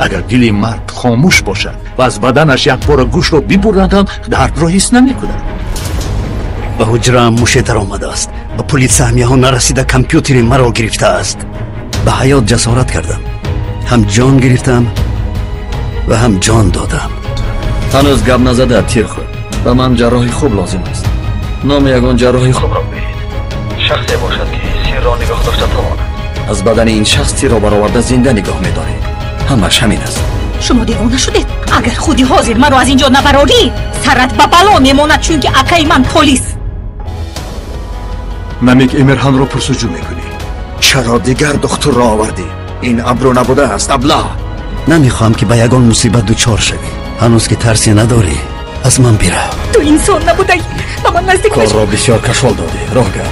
اگر دل مرد خاموش باشد و از بدنش یک بار گوشت را ببرند هم درد را حس نمی‌کند. به حجره‌ام موشه در آمده است. به پلیس سهمیه ها نرسیده کامپیوتر مرا گرفته است. به حیات جسارت کردم. هم جان گرفتم و هم جان دادم. هنوز گپ نزده تیر خود. به من جراحی خوب لازم است. نام یگان جراحی خوب را بگید. شخصی باشد که سیر را نگاه داشته تواند. از بدن این شخص تیر را برآورده زنده نگاه می‌دارید. همش همین است. شما دیوانه شدید؟ اگر خودی حاضر مرا از اینجا نبراری سرت به بلا میماند، چون که اکای من پلیس. نمیک امیرхан رو پرسجو میکنی؟ چرا دیگر دکتر را آوردی؟ این ابرو نبوده است ابله. نمیخوام که به یگان مصیبت دوچار شوی. هنوز که ترسی نداری از من بیره. تو انسان نبوده، به من نزدیک کار را بسیار کشال دادی. راه گرد.